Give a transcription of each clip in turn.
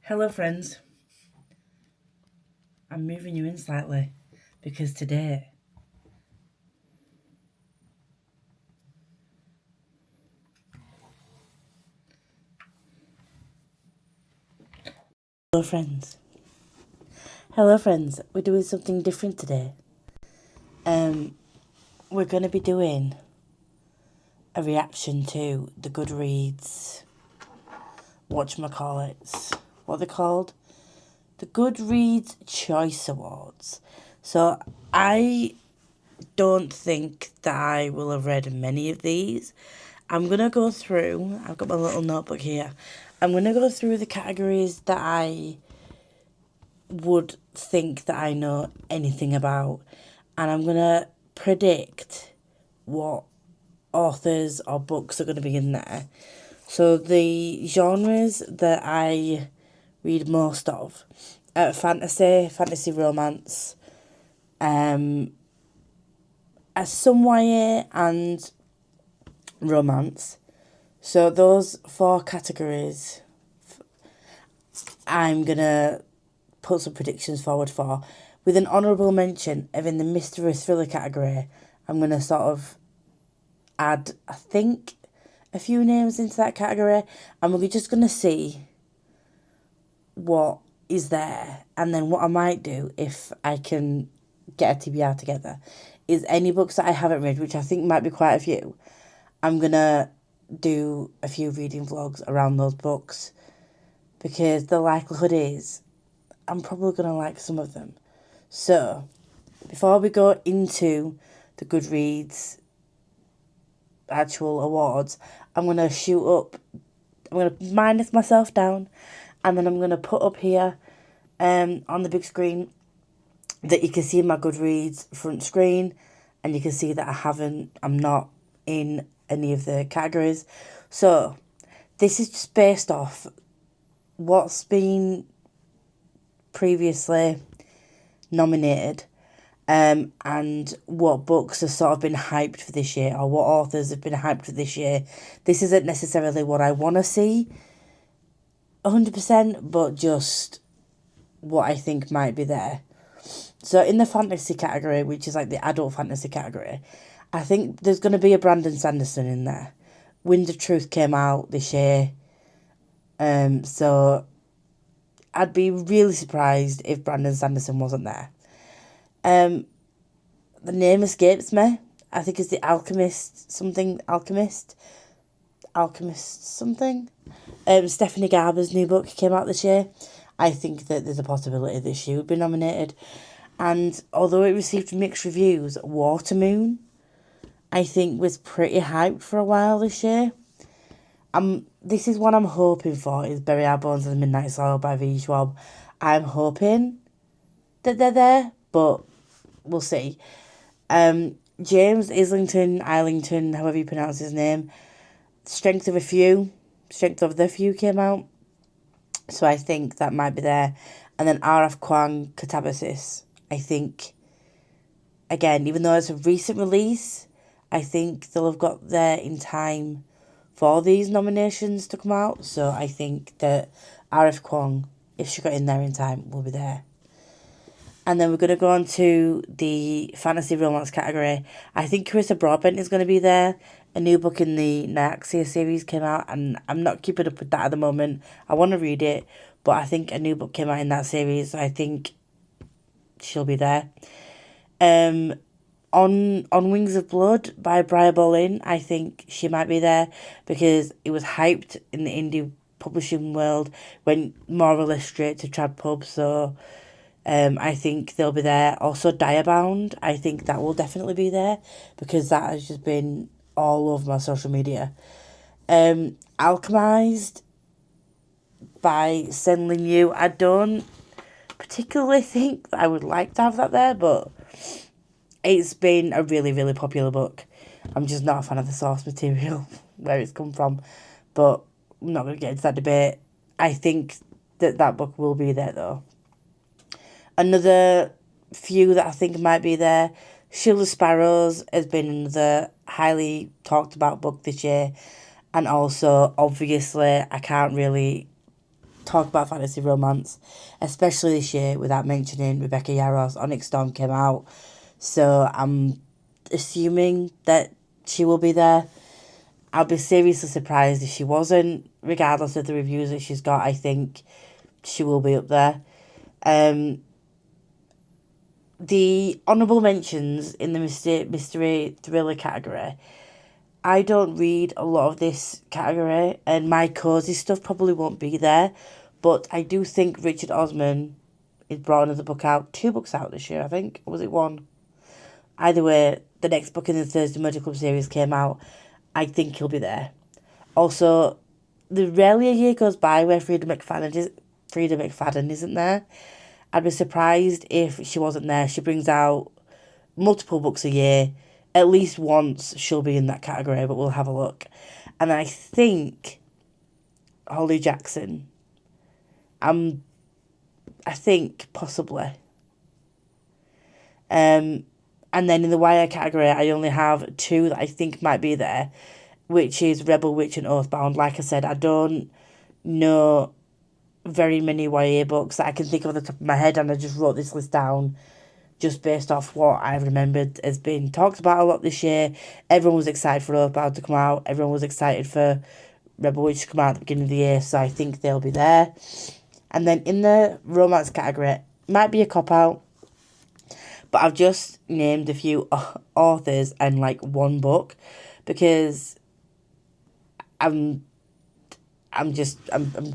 Hello friends, I'm moving you in slightly because today Hello friends. Hello friends, we're doing something different today. We're going to be doing a reaction to the Goodreads whatchamacallits. What are they called? The Goodreads Choice Awards. So I don't think that I will have read many of these. I'm going to go through, I've got my little notebook here. I'm going to go through the categories that I would think that I know anything about, and I'm going to predict what authors or books are going to be in there. So the genres that I read most of, fantasy romance, some YA and romance. So those four categories I'm going to put some predictions forward for. With an honourable mention of in the mystery thriller category, I'm going to sort of add, I think, a few names into that category. And we're just going to see what is there. And then what I might do, if I can get a TBR together, is any books that I haven't read, which I think might be quite a few, I'm going to do a few reading vlogs around those books. Because the likelihood is I'm probably going to like some of them. So, before we go into the Goodreads actual awards, I'm going to I'm going to minus myself down, and then I'm going to put up here on the big screen that you can see my Goodreads front screen, and you can see that I'm not in any of the categories. So, this is just based off what's been previously nominated, and what books have sort of been hyped for this year, or what authors have been hyped for this year. This isn't necessarily what I want to see 100%, but just what I think might be there. So in the fantasy category, which is like the adult fantasy category, I think there's going to be a Brandon Sanderson in there. Wind of Truth came out this year, so I'd be really surprised if Brandon Sanderson wasn't there. The name escapes me. I think it's the Alchemist something. Stephanie Garber's new book came out this year. I think that there's a possibility that she would be nominated. And although it received mixed reviews, Watermoon, I think, was pretty hyped for a while this year. This is what I'm hoping for, is Bury Our Bones in the Midnight Soil by V. Schwab. I'm hoping that they're there, but we'll see. James Islington, however you pronounce his name, Strength of the Few came out. So I think that might be there. And then R.F. Kuang, Catabasis. I think, again, even though it's a recent release, I think they'll have got there in time for these nominations to come out. So I think that R.F. Kuang, if she got in there in time, will be there. And then we're going to go on to the fantasy romance category. I think Carissa Broadbent is going to be there. A new book in the Nyaxia series came out, and I'm not keeping up with that at the moment. I want to read it, but I think a new book came out in that series, so I think she'll be there. On Wings of Blood by Briar Bolin, I think she might be there because it was hyped in the indie publishing world, went more or less straight to trad pub, so I think they'll be there. Also, Direbound, I think that will definitely be there because that has just been all over my social media. Alchemized by Sen Lin Yu. I don't particularly think that I would like to have that there, but it's been a really, really popular book. I'm just not a fan of the source material, where it's come from, but I'm not going to get into that debate. I think that book will be there, though. Another few that I think might be there, Shield of Sparrows has been another highly talked about book this year. And also, obviously, I can't really talk about fantasy romance, especially this year, without mentioning Rebecca Yarros. Onyx Storm came out, so I'm assuming that she will be there. I'll be seriously surprised if she wasn't, regardless of the reviews that she's got. I think she will be up there. The honourable mentions in the mystery thriller category. I don't read a lot of this category, and my cosy stuff probably won't be there, but I do think Richard Osman is brought another book out. 2 books out this year, I think. Or was it 1? Either way, the next book in the Thursday Murder Club series came out. I think he'll be there. Also, the rarely a year goes by where Frida McFadden isn't there. I'd be surprised if she wasn't there. She brings out multiple books a year. At least once she'll be in that category, but we'll have a look. And I think Holly Jackson. I think possibly. And then in the YA category, I only have 2 that I think might be there, which is Rebel Witch and Oathbound. Like I said, I don't know very many YA books that I can think of at the top of my head, and I just wrote this list down just based off what I remembered has been talked about a lot this year. Everyone was excited for Oathbound to come out. Everyone was excited for Rebel Witch to come out at the beginning of the year, so I think they'll be there. And then in the romance category, might be a cop-out, but I've just named a few authors and like 1 book, because I'm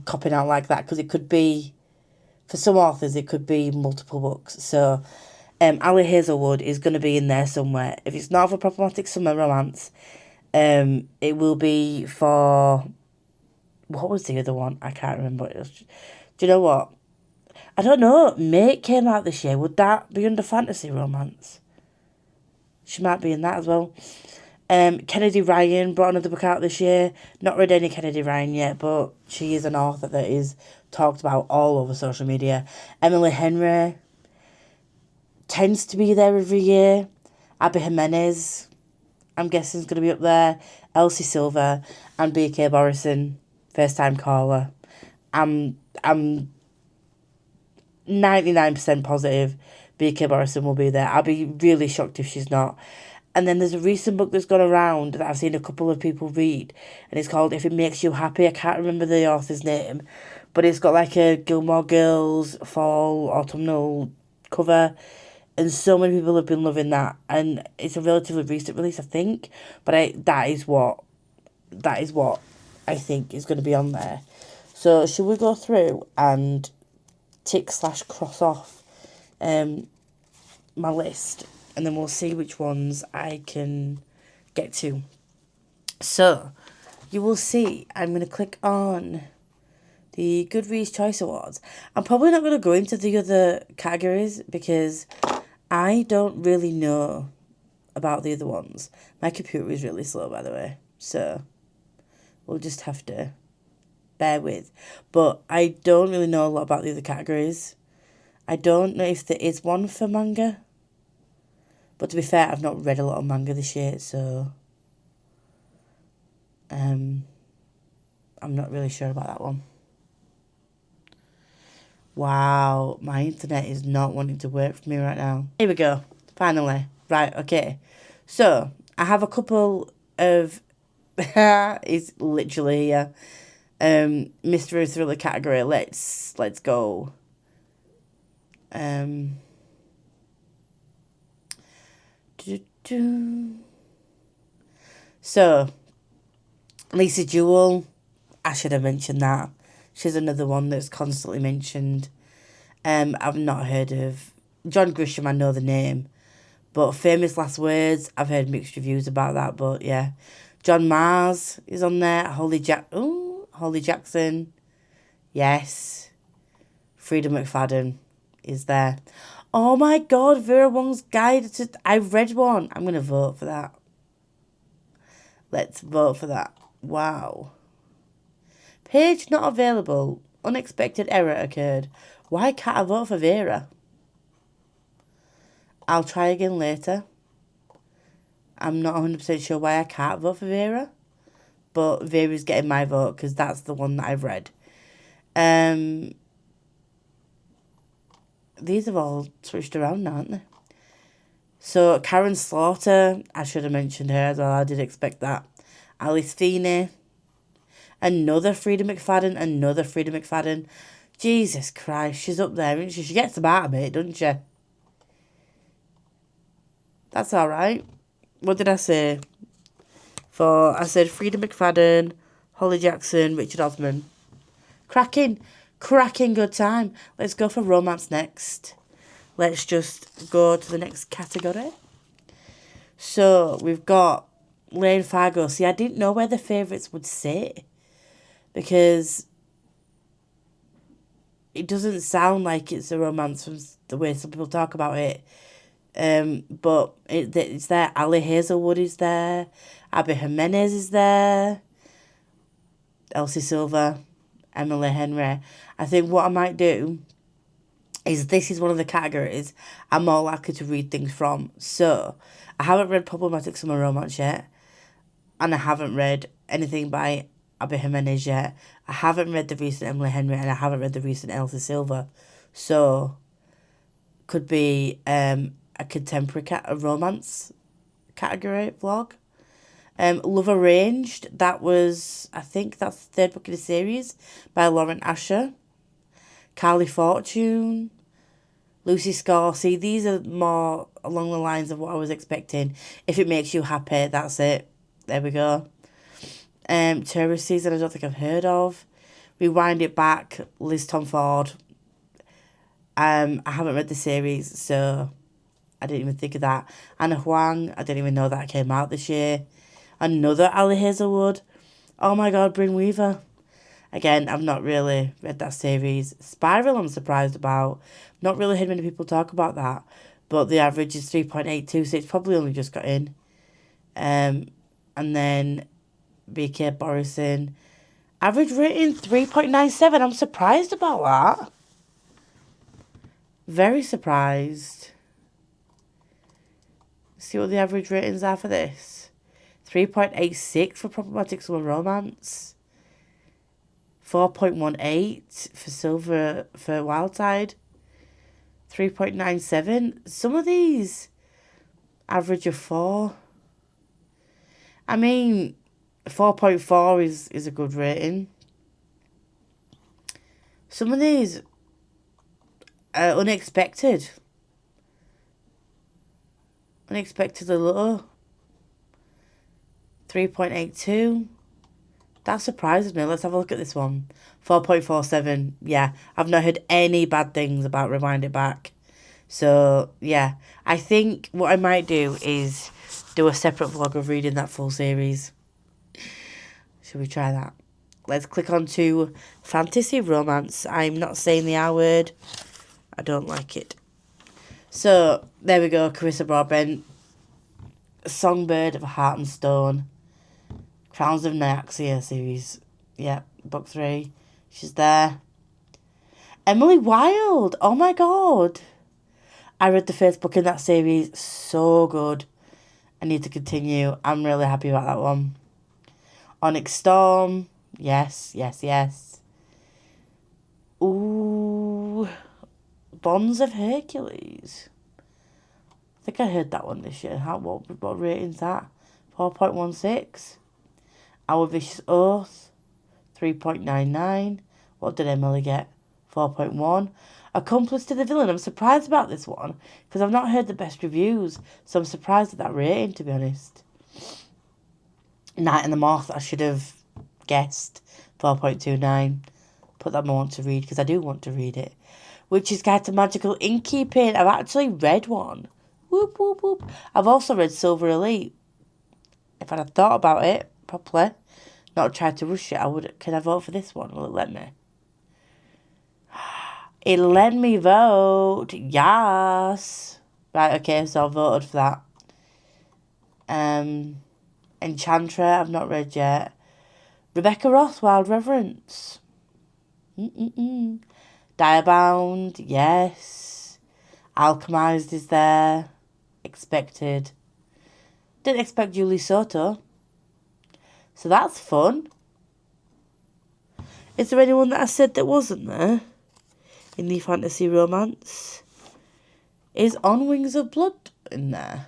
copping out like that, because it could be, for some authors, it could be multiple books. So Ali Hazelwood is going to be in there somewhere. If it's not for Problematic Summer Romance, it will be for, what was the other one? I can't remember what it was. Do you know what? I don't know. Mate came out this year. Would that be under fantasy romance? She might be in that as well. Kennedy Ryan brought another book out this year. Not read any Kennedy Ryan yet, but she is an author that is talked about all over social media. Emily Henry tends to be there every year. Abby Jimenez, I'm guessing, is going to be up there. Elsie Silver and B.K. Borison, first time caller. I'm 99% positive B.K. Borison will be there. I'll be really shocked if she's not. And then there's a recent book that's gone around that I've seen a couple of people read, and it's called If It Makes You Happy. I can't remember the author's name, but it's got like a Gilmore Girls fall autumnal cover, and so many people have been loving that. And it's a relatively recent release, I think, but that is what I think is going to be on there. So should we go through and tick/cross off my list, and then we'll see which ones I can get to. So you will see I'm going to click on the Goodreads Choice Awards. I'm probably not going to go into the other categories because I don't really know about the other ones. My computer is really slow, by the way, so we'll just have to bear with. But I don't really know a lot about the other categories. I don't know if there is one for manga. But to be fair, I've not read a lot of manga this year, so I'm not really sure about that one. Wow, my internet is not wanting to work for me right now. Here we go, finally. Right, okay. So, I have a couple of... it's literally here. Mystery thriller category. Let's go. So, Lisa Jewell, I should have mentioned that. She's another one that's constantly mentioned. I've not heard of John Grisham. I know the name, but Famous Last Words, I've heard mixed reviews about that. But yeah, John Mars is on there. Holly Jackson, yes. Frida McFadden is there. Oh my God, Vera Wong's Guide to... I've read one. I'm going to vote for that. Let's vote for that. Wow. Page not available. Unexpected error occurred. Why can't I vote for Vera? I'll try again later. I'm not 100% sure why I can't vote for Vera. But Vera's getting my vote because that's the one that I've read. These have all switched around now, aren't they? So, Karen Slaughter, I should have mentioned her as well. I did expect that. Alice Feeney. Another Frida McFadden. Jesus Christ, she's up there, isn't she? She gets them out of it, doesn't she? That's all right. What did I say? I said Frida McFadden, Holly Jackson, Richard Osman. Cracking good time. Let's go for romance next. Let's just go to the next category. So, we've got Lane Fargo. See, I didn't know where the favourites would sit, because it doesn't sound like it's a romance from the way some people talk about it. But it's there. Ali Hazelwood is there. Abby Jimenez is there. Elsie Silver. Emily Henry. I think what I might do is, this is one of the categories I'm more likely to read things from. So, I haven't read Problematic Summer Romance yet. And I haven't read anything by Abby Jimenez yet. I haven't read the recent Emily Henry, and I haven't read the recent Elsie Silver. So, could be a contemporary a romance category vlog. Love Arranged, I think that's the third book in the series, by Lauren Asher. Carly Fortune, Lucy Scorsese. These are more along the lines of what I was expecting. If it makes you happy, that's it. There we go. Tourist Season, I don't think I've heard of. Rewind It Back, Liz Tom Ford. I haven't read the series, so I didn't even think of that. Anna Huang, I didn't even know that came out this year. Another Ali Hazelwood. Oh my God, Bryn Weaver. Again, I've not really read that series. Spiral, I'm surprised about. Not really heard many people talk about that. But the average is 3.82, so it's probably only just got in. And then B.K. Borison. Average rating 3.97. I'm surprised about that. Very surprised. See what the average ratings are for this. 3.86 for Problematic Summer Romance. 4.18 for Silver for Wildside. 3.97. Some of these average of 4. I mean, 4.4 is a good rating. Some of these are unexpected. Unexpectedly low. 3.82. That surprises me. Let's have a look at this one. 4.47. Yeah, I've not heard any bad things about Rewind It Back. So, yeah. I think what I might do is do a separate vlog of reading that full series. Should we try that? Let's click on to Fantasy Romance. I'm not saying the R word. I don't like it. So, there we go. Carissa Broadbent. Songbird of Heart and Stone. Crowns of Nyaxia series. Yeah, book 3. She's there. Emily Wilde. Oh my God. I read the first book in that series. So good. I need to continue. I'm really happy about that one. Onyx Storm. Yes. Ooh. Bonds of Hercules. I think I heard that one this year. What rating's that? 4.16. Our Vicious Oath. 3.99. What did Emily get? 4.1. Accomplice to the Villain. I'm surprised about this one because I've not heard the best reviews. So I'm surprised at that rating, to be honest. Night and the Moth. I should have guessed. 4.29. Put that I want to read because I do want to read it. Witch's Guide to Magical Innkeeping. I've actually read one. Whoop, whoop, whoop. I've also read Silver Elite. If I'd have thought about it properly, not tried to rush it, I would. Can I vote for this one? Will it let me? It let me vote. Yes. Right, okay, so I voted for that. Enchantra, I've not read yet. Rebecca Ross, Wild Reverence. Direbound, yes. Alchemized is there. Expected. Didn't expect Julie Soto. So that's fun. Is there anyone that I said that wasn't there in the fantasy romance? Is On Wings of Blood in there?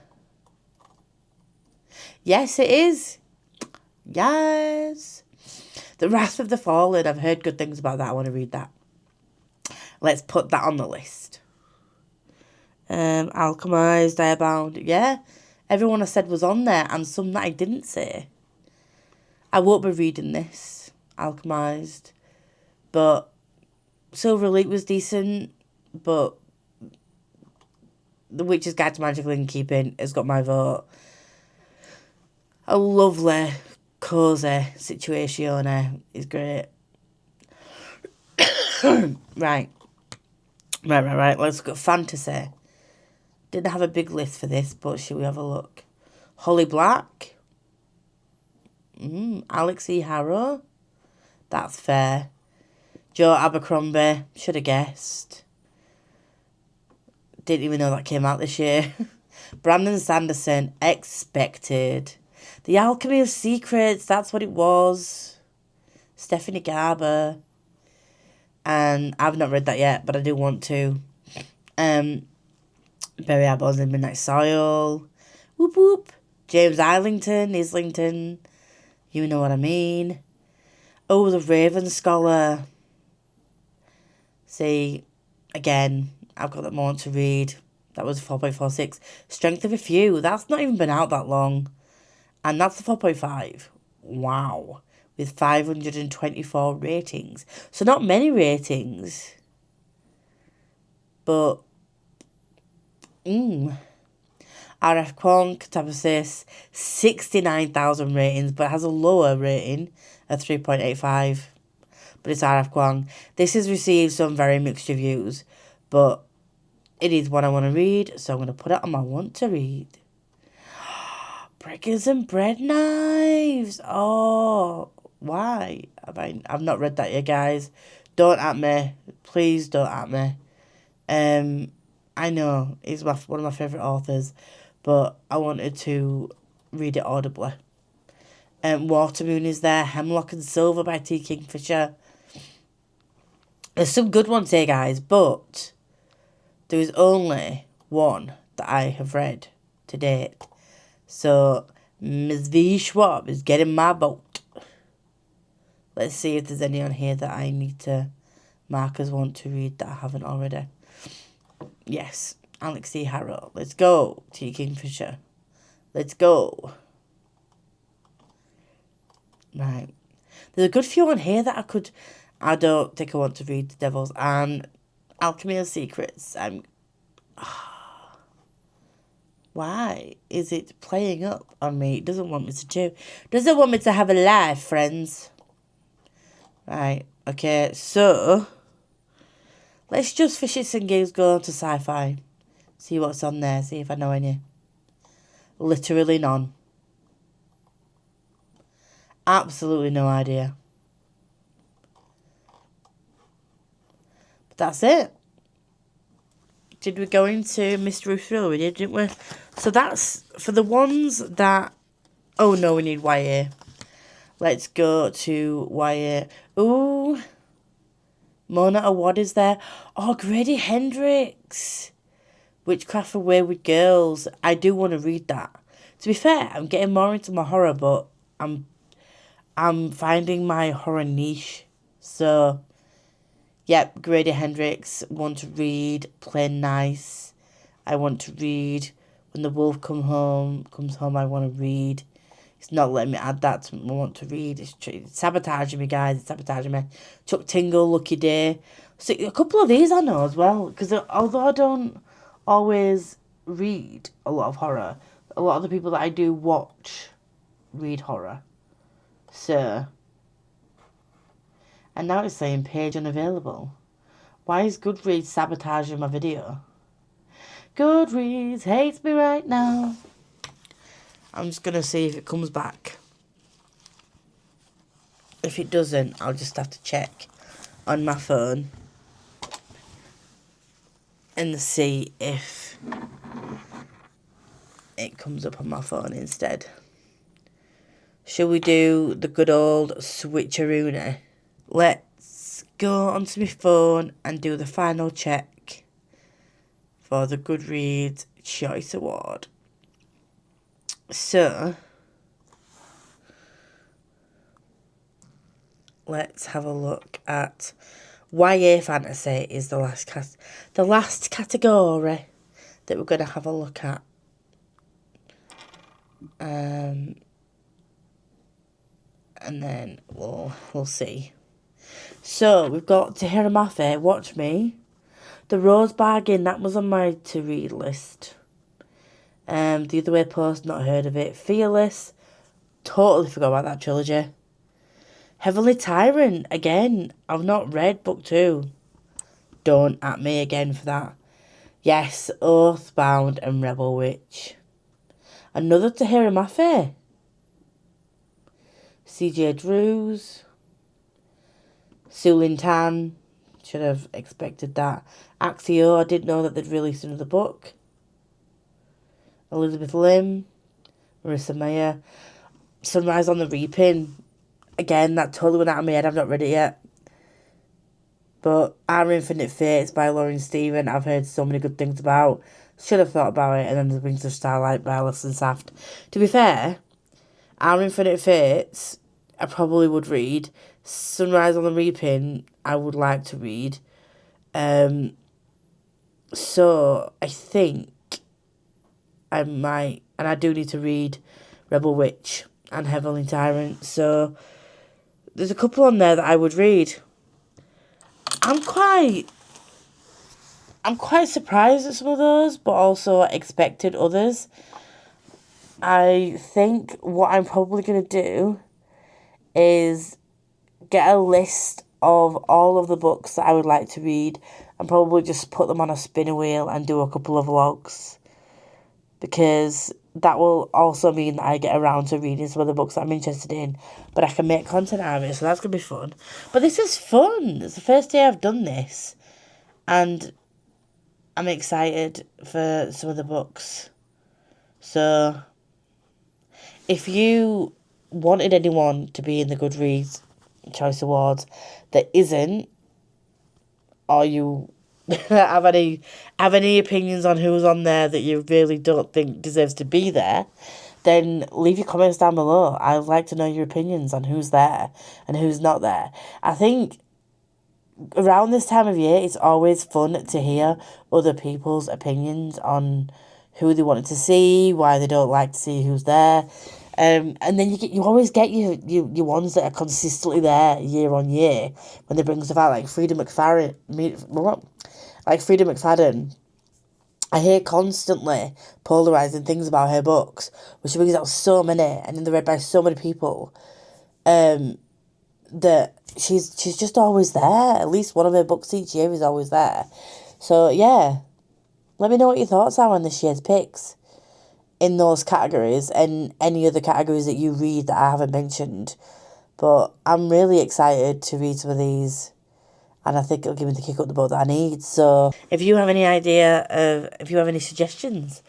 Yes, it is. Yes. The Wrath of the Fallen. I've heard good things about that. I want to read that. Let's put that on the list. Alchemized, Airbound. Yeah. Everyone I said was on there, and some that I didn't say. I won't be reading this. Alchemized. But Silver Elite was decent. But The Witch's Guide to Magical Innkeeping has got my vote. A lovely, cosy situation is great. Right. Let's go fantasy. Didn't have a big list for this, but should we have a look? Holly Black. Alex E. Harrow. That's fair. Joe Abercrombie. Should have guessed. Didn't even know that came out this year. Brandon Sanderson. Expected. The Alchemy of Secrets. That's what it was. Stephanie Garber. And I've not read that yet, but I do want to. Barry Abbott in Midnight Soil. Whoop whoop. James Islington. You know what I mean. Oh, The Raven Scholar. See, again, I've got that more to read. That was 4.46. Strength of a Few. That's not even been out that long. And that's the 4.5. Wow. With 524 ratings. So not many ratings. But, R.F. Kwong, Catabasis, 69,000 ratings, but it has a lower rating of 3.85. But it's R.F. Kwong. This has received some very mixed reviews, but it is one I want to read, so I'm going to put it on my want to read. Brickers and Bread Knives. Oh, why? I've not read that yet, guys. Don't at me. Please don't at me. I know he's one of my favourite authors, but I wanted to read it audibly. Watermoon is there. Hemlock and Silver by T. Kingfisher. There's some good ones here, guys, but there is only one that I have read to date. So, Ms. V. Schwab is getting my vote. Let's see if there's any on here that I need to mark as want to read that I haven't already. Yes, Alex C. Harrow. Let's go, T. Kingfisher. Let's go. Right. There's a good few on here that I don't think I want to read The Devils and Alchemy of Secrets. Why is it playing up on me? It doesn't want me to do. Doesn't want me to have a life, friends. Right. Okay, so let's just for shits and gigs go to Sci-Fi. See what's on there. See if I know any. Literally none. Absolutely no idea. But that's it. Did we go into Mystery Thriller? We did, didn't we? So that's for the ones that... Oh, no, we need YA. Let's go to YA. Ooh. Mona Awad is there. Oh, Grady Hendrix. Witchcraft for Wayward Girls. I do want to read that. To be fair, I'm getting more into my horror, but I'm finding my horror niche. So, yep, Grady Hendrix. Want to read Plain Nice. I want to read When the Wolf Comes Home. I want to read. It's not letting me add that to what I want to read. It's sabotaging me, guys. It's sabotaging me. Chuck Tingle, Lucky Day. So a couple of these I know as well. Because although I don't always read a lot of horror, a lot of the people that I do watch read horror. So. And now it's saying page unavailable. Why is Goodreads sabotaging my video? Goodreads hates me right now. I'm just going to see if it comes back. If it doesn't, I'll just have to check on my phone and see if it comes up on my phone instead. Shall we do the good old switcheroony? Let's go onto my phone and do the final check for the Goodreads Choice Award. So, let's have a look at YA fantasy is the last category that we're going to have a look at. And then we'll see. So we've got Tahira Mafe, Watch Me, The Rose Bargain, that was on my to read list. The Other Way Post, not heard of it. Fearless, totally forgot about that trilogy. Heavenly Tyrant, again, I've not read book 2. Don't at me again for that. Yes, Oathbound and Rebel Witch. Another Tahira Mafe. CJ Drews. Sulin Tan. Should have expected that. Axio, I didn't know that they'd released another book. Elizabeth Lim. Marissa Mayer. Sunrise on the Reaping. Again, that totally went out of my head. I've not read it yet. But Our Infinite Fates by Lauren Stephen, I've heard so many good things about. Should have thought about it. And then The Wings of Starlight by Alison Saft. To be fair, Our Infinite Fates, I probably would read. Sunrise on the Reaping, I would like to read. So I think I might, and I do need to read Rebel Witch and Heavenly Tyrant. So there's a couple on there that I would read. I'm quite surprised at some of those, but also expected others. I think what I'm probably going to do is get a list of all of the books that I would like to read and probably just put them on a spinner wheel and do a couple of vlogs, because that will also mean that I get around to reading some of the books that I'm interested in, but I can make content out of it, so that's going to be fun. But this is fun. It's the first day I've done this, and I'm excited for some of the books. So, if you wanted anyone to be in the Goodreads Choice Awards that isn't, or you have any opinions on who's on there that you really don't think deserves to be there, then leave your comments down below. I'd like to know your opinions on who's there and who's not there. I think around this time of year, it's always fun to hear other people's opinions on who they wanted to see, why they don't like to see who's there. And then you always get your ones that are consistently there year on year when they bring stuff out, like Frida McFadden. I hear constantly polarising things about her books, which she brings out so many, and then they're read by so many people. That she's just always there. At least one of her books each year is always there. So yeah, let me know what your thoughts are on this year's picks in those categories and any other categories that you read that I haven't mentioned. But I'm really excited to read some of these, and I think it'll give me the kick up the butt that I need. So if you have any suggestions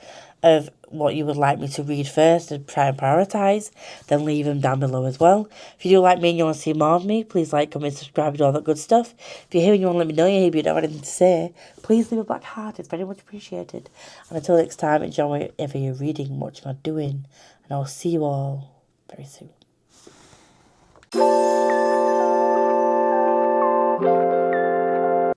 of what you would like me to read first and try and prioritise, then leave them down below as well. If you do like me and you want to see more of me, please like, comment, subscribe, and all that good stuff. If you're here and you want to let me know you're here but you don't have anything to say, please leave a black heart. It's very much appreciated. And until next time, enjoy whatever you're reading, watching, or doing, and I'll see you all very soon.